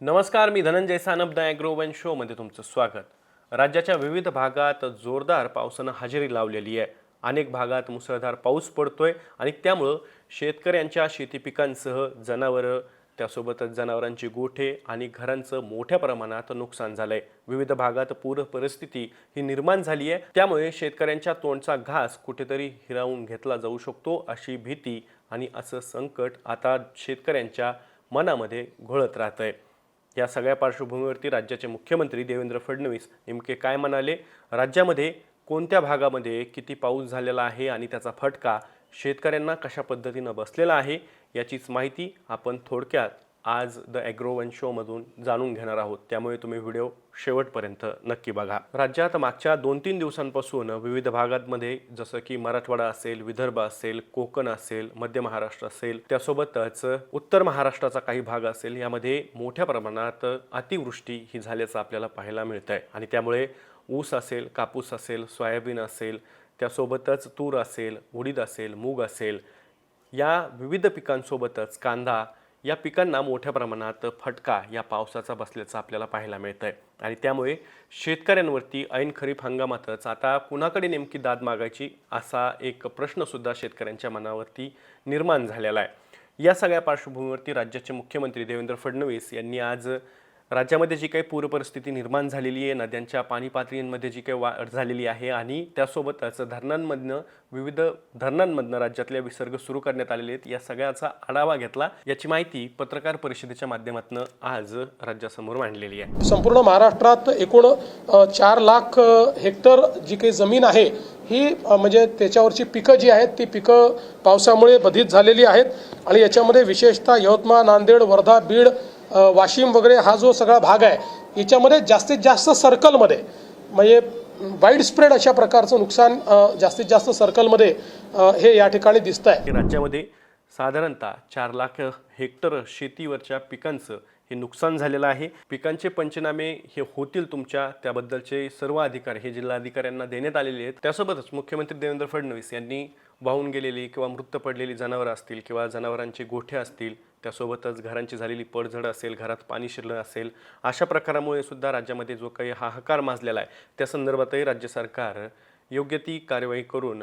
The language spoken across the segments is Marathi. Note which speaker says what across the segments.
Speaker 1: नमस्कार, मी धनंजय सानप द ॲग्रोवन शोमध्ये तुमचं स्वागत. राज्याच्या विविध भागात जोरदार पावसानं हजेरी लावलेली आहे. अनेक भागात मुसळधार पाऊस पडतोय आणि त्यामुळं शेतकऱ्यांच्या शेती पिकांसह जनावरं, त्यासोबतच जनावरांची गोठे आणि घरांचं मोठ्या प्रमाणात नुकसान झालंय. विविध भागात पूर परिस्थिती ही निर्माण झाली आहे. त्यामुळे शेतकऱ्यांच्या तोंडचा घास कुठेतरी हिरावून घेतला जाऊ शकतो अशी भीती आणि असं संकट आता शेतकऱ्यांच्या मनामध्ये घोळत राहतंय. या सगळ्या पार्श्वभूमीवरती राज्याचे मुख्यमंत्री देवेंद्र फडणवीस नेमके काय म्हणाले, राज्यामध्ये कोणत्या भागामध्ये किती पाऊस झालेला आहे आणि त्याचा फटका शेतकऱ्यांना कशा पद्धतीनं बसलेला आहे, याचीच माहिती आपण थोडक्यात आज द ॲग्रोवन शोमधून जाणून घेणार आहोत. त्यामुळे तुम्ही व्हिडिओ शेवटपर्यंत नक्की बघा. राज्यात मागच्या 2-3 दिवसांपासून विविध भागांमध्ये जसं की मराठवाडा असेल, विदर्भ असेल, कोकण असेल, मध्य महाराष्ट्र असेल, त्यासोबतच उत्तर महाराष्ट्राचा काही भाग असेल, यामध्ये मोठ्या प्रमाणात अतिवृष्टी ही झाल्याचं आपल्याला पाहायला मिळत आहे. आणि त्यामुळे ऊस असेल, कापूस असेल, सोयाबीन असेल, त्यासोबतच तूर असेल, उडीद असेल, मूग असेल, या विविध पिकांसोबतच कांदा, या पिकांना मोठ्या प्रमाणात फटका या पावसाचा बसल्याचं आपल्याला पाहायला मिळत आहे. आणि त्यामुळे शेतकऱ्यांवरती ऐन खरीप हंगामातच आता कुणाकडे नेमकी दाद मागायची असा एक प्रश्नसुद्धा शेतकऱ्यांच्या मनावरती निर्माण झालेला आहे. या सगळ्या पार्श्वभूमीवरती राज्याचे मुख्यमंत्री देवेंद्र फडणवीस यांनी आज राज्यामध्ये जी काही पूरपरिस्थिती निर्माण झालेली आहे, नद्यांच्या पाणी पातळींमध्ये जी काही वाढ झालेली आहे आणि त्यासोबतच विविध धरणांमधनं राज्यातल्या विसर्ग सुरू करण्यात आलेले आहेत, या सगळ्याचा आढावा घेतला. याची माहिती पत्रकार परिषदेच्या माध्यमातून आज राज्यासमोर मांडलेली आहे.
Speaker 2: संपूर्ण महाराष्ट्रात एकूण 4 लाख हेक्टर जी काही जमीन आहे ही म्हणजे त्याच्यावरची पिकं जी आहेत ती पिकं पावसामुळे बाधित झालेली आहेत आणि याच्यामध्ये विशेषतः यवतमाळ, नांदेड, वर्धा, बीड, वाशिम वगैरे हा जो सगळा भाग आहे याच्यामध्ये जास्तीत जास्त सर्कलमध्ये म्हणजे वाईड स्प्रेड अशा प्रकारचं नुकसान जास्तीत जास्त सर्कलमध्ये हे या ठिकाणी दिसत आहे.
Speaker 1: राज्यामध्ये साधारणतः 4 लाख हेक्टर शेतीवरच्या पिकांचं हे नुकसान झालेलं आहे. पिकांचे पंचनामे हे होतील तुमच्या, त्याबद्दलचे सर्व अधिकार हे जिल्हाधिकाऱ्यांना देण्यात आलेले आहेत. त्यासोबतच मुख्यमंत्री देवेंद्र फडणवीस यांनी वाहून गेलेली किंवा मृत पडलेली जनावरं असतील किंवा जनावरांचे गोठे असतील, त्यासोबतच घरांची झालेली पडझड असेल, घरात पाणी शिरलं असेल, अशा प्रकारामुळे सुद्धा राज्यामध्ये जो काही हाहाकार माजलेला आहे त्या संदर्भातही राज्य सरकार योग्य ती कार्यवाही करून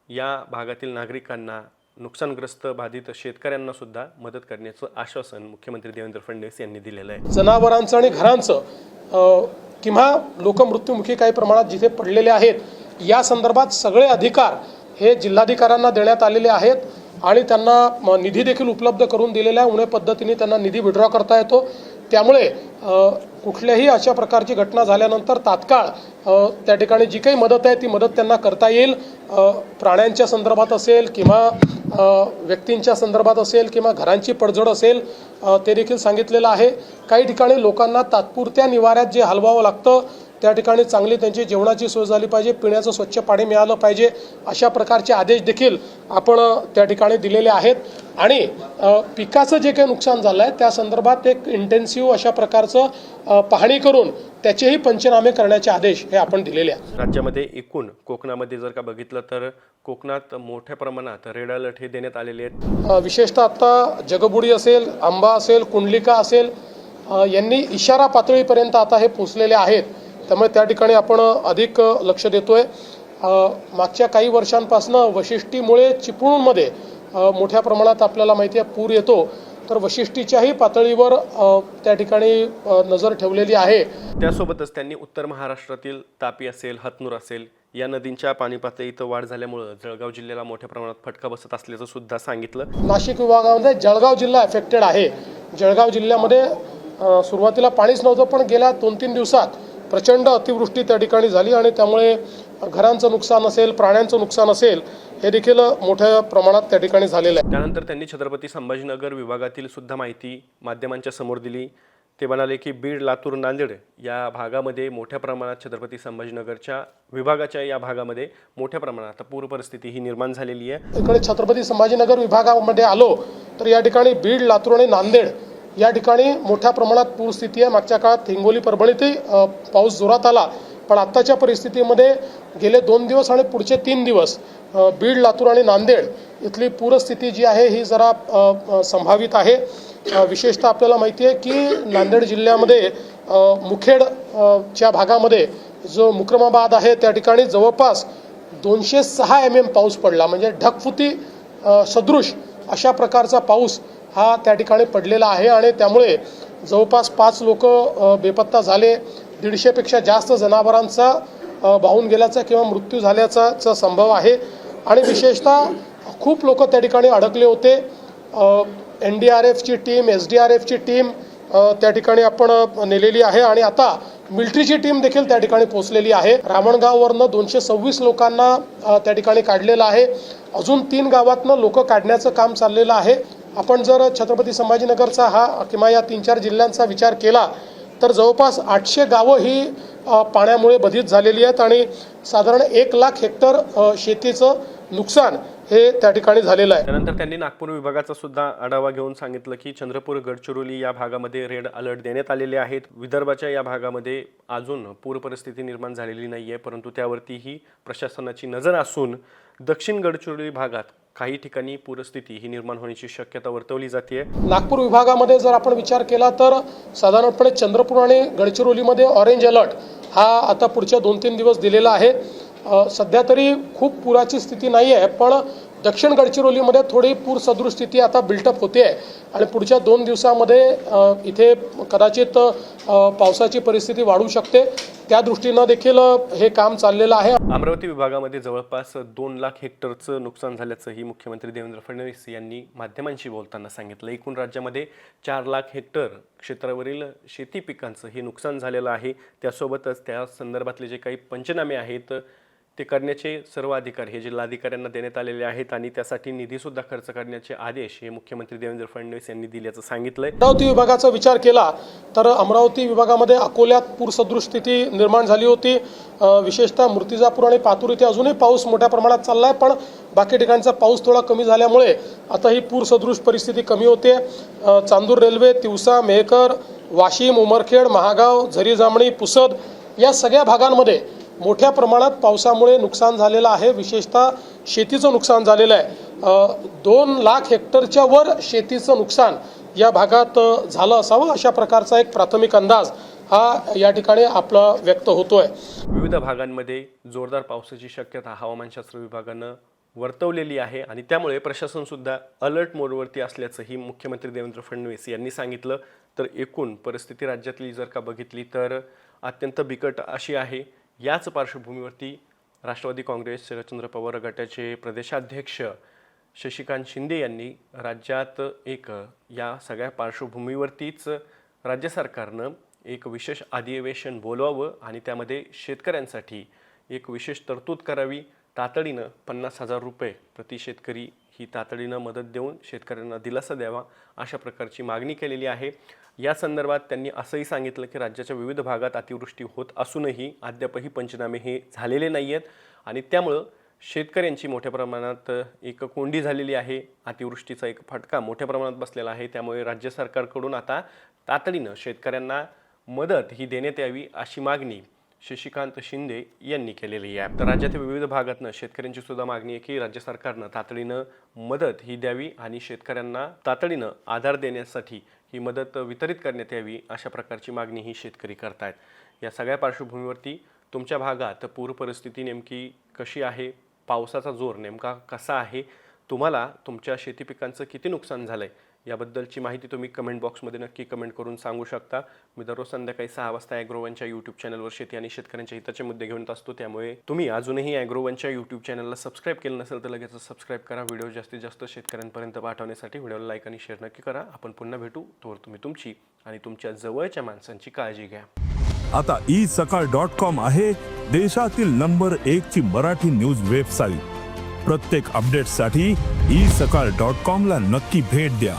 Speaker 1: या भागातील नागरिकांना, नुकसानग्रस्त बाधित शेतकऱ्यांना सुद्धा मदत करण्याचं आश्वासन मुख्यमंत्री देवेंद्र फडणवीस यांनी दिलेलं आहे.
Speaker 2: जनावरांचं आणि घरांचं किंवा लोकमृत्यूमुखी काही प्रमाणात जिथे पडलेले आहेत या संदर्भात सगळे अधिकार हे जिल्हाधिकाऱ्यांना देण्यात आलेले आहेत आणि त्यांना निधी देखील उपलब्ध करून दिलेला आहे. उन्हे पद्धतीने त्यांना निधी विड्रॉ करता येतो. त्यामुळे कुठल्याही अशा प्रकारची घटना झाल्यानंतर तात्काळ त्या ठिकाणी जी काही मदत आहे ती मदत त्यांना करता येईल. प्राण्यांच्या संदर्भात असेल किंवा व्यक्तींच्या संदर्भात असेल किंवा घरांची पडझड असेल ते देखील सांगितलेलं आहे. काही ठिकाणी लोकांना तात्पुरत्या निवाऱ्यात जे हलवावं लागतं त्या ठिकाणी चांगली त्यांची जेवणाची सोय झाली पाहिजे, पिण्याचं स्वच्छ पाणी मिळालं पाहिजे, अशा प्रकारचे आदेश देखील आपण त्या ठिकाणी दिलेले आहेत. आणि पिकाचं जे काही नुकसान झालं आहे त्या संदर्भात एक इंटेन्सिव्ह अशा प्रकारचं पाहणी करून त्याचेही पंचनामे करण्याचे आदेश हे आपण दिलेले आहेत.
Speaker 1: राज्यामध्ये एकूण कोकणामध्ये जर का बघितलं तर कोकणात मोठ्या प्रमाणात रेड अलर्ट हे देण्यात आलेले आहेत.
Speaker 2: विशेषतः आता जगबुडी असेल, आंबा असेल, कुंडलिका असेल यांनी इशारा पातळीपर्यंत आता हे पोचलेले आहेत. त्यामुळे त्या ठिकाणी आपण अधिक लक्ष देतोय. मागच्या काही वर्षांपासून वशिष्ठीमुळे चिपळूणमध्ये मोठ्या प्रमाणात आपल्याला माहिती आहे पूर येतो, तर वशिष्ठीच्याही पातळीवर त्या ठिकाणी नजर ठेवलेली आहे.
Speaker 1: त्यासोबतच त्यांनी उत्तर महाराष्ट्रातील तापी असेल, हतनूर असेल या नदींच्या पाणी पातळीत वाढ झाल्यामुळे जळगाव जिल्ह्याला मोठ्या प्रमाणात फटका बसत असल्याचं सुद्धा सांगितलं.
Speaker 2: नाशिक विभागामध्ये जळगाव जिल्हा अफेक्टेड आहे. जळगाव जिल्ह्यामध्ये सुरुवातीला पाणीच नव्हतं, पण गेल्या 2-3 दिवसात प्रचंड अतिवृष्टी त्या ठिकाणी झाली आणि त्यामुळे घरांचं नुकसान असेल, प्राण्यांचं नुकसान असेल हे देखील मोठ्या प्रमाणात त्या ठिकाणी झालेलं आहे.
Speaker 1: त्यानंतर त्यांनी छत्रपती संभाजीनगर विभागातील सुद्धा माहिती माध्यमांच्या समोर दिली. ते म्हणाले की बीड, लातूर, नांदेड या भागामध्ये मोठ्या प्रमाणात छत्रपती संभाजीनगरच्या विभागाच्या या भागामध्ये मोठ्या प्रमाणात पूर परिस्थिती ही निर्माण झालेली आहे.
Speaker 2: इकडे छत्रपती संभाजीनगर विभागामध्ये आलो तर या ठिकाणी बीड, लातूर आणि नांदेड या ठिकाणी मोठ्या प्रमाणात पूरस्थिती आहे. मागच्या काळात हिंगोली, परभणीतही पाऊस जोरात आला पण आत्ताच्या परिस्थितीमध्ये गेले 2 दिवस आणि पुढचे 3 दिवस बीड, लातूर आणि नांदेड इथली पूरस्थिती जी आहे ही जरा संभावित आहे। विशेषतः आपल्याला माहिती आहे की नांदेड जिल्ह्यामध्ये मुखेड च्या भागामध्ये जो मुक्रमाबाद आहे त्या ठिकाणी जवळपास 206 mm पाऊस पडला, म्हणजे ढगफुटी सदृश अशा प्रकारचा पाऊस हा त्या ठिकाणी पडलेला आहे आणि त्यामुळे जवळपास 5 लोक बेपत्ता झाले, 150 पेक्षा जास्त जनावरांचा वाहून गेल्याचा किंवा मृत्यू झाल्याचा संभव आहे आणि विशेषतः खूप लोक त्या ठिकाणी अडकले होते। NDRFची टीम, SDRFची टीम त्या ठिकाणी आपण नेलेली आहे आणि आता मिलिटरीची टीम देखील त्या ठिकाणी पोहोचलेली आहे। रावणगाववरनं 226 लोकांना त्या ठिकाणी काढलेलं आहे, अजून 3 गावातनं लोक काढण्याचं काम चाललेलं आहे। आपण जर छत्रपती संभाजीनगरचा हा किंवा या 3-4 जिल्ह्यांचा विचार केला तर जवळपास 800 गावं ही पाण्यामुळे बाधित झालेली आहेत आणि साधारण 1 लाख हेक्टर शेतीचं नुकसान हे त्या ठिकाणी झालेलं आहे।
Speaker 1: त्यानंतर त्यांनी नागपूर विभागाचा सुद्धा आढावा घेऊन सांगितलं की चंद्रपूर, गडचिरोली या भागामध्ये रेड अलर्ट देण्यात आलेले आहेत। विदर्भाच्या या भागामध्ये अजून पूर परिस्थिती निर्माण झालेली नाहीये, परंतु त्यावरतीही प्रशासनाची नजर असून दक्षिण गडचिरोली भागात काही ठिकाणी पूरस्थिती ही निर्माण होण्याची शक्यता वर्तवली जाते।
Speaker 2: नागपूर विभागामध्ये जर आपण विचार केला तर साधारणपणे चंद्रपूर आणि गडचिरोलीमध्ये ऑरेंज अलर्ट हा आता पुढच्या 2-3 दिवस दिलेला आहे। सध्या तरी खूप पुराची स्थिती नाही आहे, पण दक्षिण गडचिरोलीमध्ये थोडी पूर सदृश स्थिती आता बिल्टअप होते आहे आणि पुढच्या 2 दिवसामध्ये इथे कदाचित पावसाची परिस्थिती वाढू शकते, त्या दृष्टीनं देखील हे काम चाललेलं आहे।
Speaker 1: अमरावती विभागामध्ये जवळपास 2 लाख हेक्टरचं नुकसान झाल्याचंही मुख्यमंत्री देवेंद्र फडणवीस यांनी माध्यमांशी बोलताना सांगितलं। एकूण राज्यामध्ये 4 लाख हेक्टर क्षेत्रावरील शेती पिकांचं हे नुकसान झालेलं आहे। त्यासोबतच त्या संदर्भातले जे काही पंचनामे आहेत ते करण्याचे सर्व अधिकार हे जिल्हाधिकाऱ्यांना देण्यात आलेले आहेत आणि त्यासाठी निधीसुद्धा खर्च करण्याचे आदेश हे मुख्यमंत्री देवेंद्र फडणवीस यांनी दिल्याचं सांगितलंय।
Speaker 2: अमरावती विभागाचा विचार केला तर अमरावती विभागामध्ये अकोल्यात पूरसदृश स्थिती निर्माण झाली होती। विशेषतः मूर्तिजापूर आणि पातूर इथे अजूनही पाऊस मोठ्या प्रमाणात चाललाय, पण बाकी ठिकाणचा पाऊस थोडा कमी झाल्यामुळे आता ही पूरसदृश परिस्थिती कमी होते। चांदूर रेल्वे, तिवसा, मेहकर, वाशिम, उमरखेड, महागाव, झरी जामणी, पुसद या सगळ्या भागांमध्ये मोठ्या प्रमाणात पावसामुळे नुकसान झालेलं आहे, विशेषतः शेतीचं नुकसान झालेलं आहे। 2 लाख हेक्टरच्या वर शेतीचं नुकसान या भागात झालं असावं अशा प्रकारचा एक प्राथमिक अंदाज हा या ठिकाणी आपला व्यक्त होतोय।
Speaker 1: विविध भागांमध्ये जोरदार पावसाची शक्यता हवामानशास्त्र विभागानं वर्तवलेली आहे आणि त्यामुळे प्रशासन सुद्धा अलर्ट मोडवरती असल्याचंही मुख्यमंत्री देवेंद्र फडणवीस यांनी सांगितलं। तर एकूण परिस्थिती राज्यातली जर का बघितली तर अत्यंत बिकट अशी आहे। याच पार्श्वभूमीवरती राष्ट्रवादी काँग्रेस शरदचंद्र पवार गटाचे प्रदेशाध्यक्ष शशिकांत शिंदे यांनी राज्यात या सगळ्या पार्श्वभूमीवरतीच राज्य सरकारनं एक विशेष अधिवेशन बोलवावं आणि त्यामध्ये शेतकऱ्यांसाठी एक विशेष तरतूद करावी। तातडीनं 50,000 रुपये प्रति शेतकरी ही तातडीनं मदत देऊन शेतकऱ्यांना दिलासा द्यावा अशा प्रकारची मागणी केलेली आहे। या संदर्भात त्यांनी असंही सांगितलं की राज्याच्या विविध भागात अतिवृष्टी होत असूनही अद्यापही पंचनामे हे झालेले नाही आहेत आणि त्यामुळं शेतकऱ्यांची मोठ्या प्रमाणात एक कोंडी झालेली आहे। अतिवृष्टीचा एक फटका मोठ्या प्रमाणात बसलेला आहे, त्यामुळे राज्य सरकारकडून आता तातडीनं शेतकऱ्यांना मदत ही देण्यात यावी अशी मागणी शशिकांत शिंदे यांनी केलेली आहे। तर राज्यातील विविध भागातनं शेतकऱ्यांची सुद्धा मागणी आहे की राज्य सरकारनं तातडीनं मदत ही द्यावी आणि शेतकऱ्यांना तातडीनं आधार देण्यासाठी ही मदत वितरित करण्यात यावी अशा प्रकारची मागणी ही शेतकरी करतायत। या सगळ्या पार्श्वभूमीवरती तुमच्या भागात पूर परिस्थिती नेमकी कशी आहे, पावसाचा जोर नेमका कसा आहे, तुम्हाला तुमच्या शेती पिकांचं किती नुकसान झालंय याबद्दलची माहिती तुम्ही कमेंट बॉक्समध्ये नक्की कमेंट करून सांगू शकता। मी दररोज संध्याकाळी 6 वाजता ॲग्रोवनच्या यूट्यूब चॅनलवर शेती आणि शेतकऱ्यांच्या हिताचे मुद्दे घेऊन असतो, त्यामुळे तुम्ही अजूनही ॲग्रोवनच्या यूट्यूब चॅनलला सबस्क्राईब केलं नसेल तर लगेच सबस्क्राईब करा। व्हिडिओ जास्तीत जास्त शेतकऱ्यांपर्यंत पाठवण्यासाठी व्हिडिओला लाईक आणि शेअर नक्की करा। आपण पुन्हा भेटू, तोवर तुम्ही तुमची आणि तुमच्या जवळच्या माणसांची काळजी घ्या।
Speaker 3: आता isakal.com आहे देशातील नंबर 1 ची मराठी न्यूज वेबसाईट। प्रत्येक अपडेटसाठी isakal.com ला नक्की भेट द्या।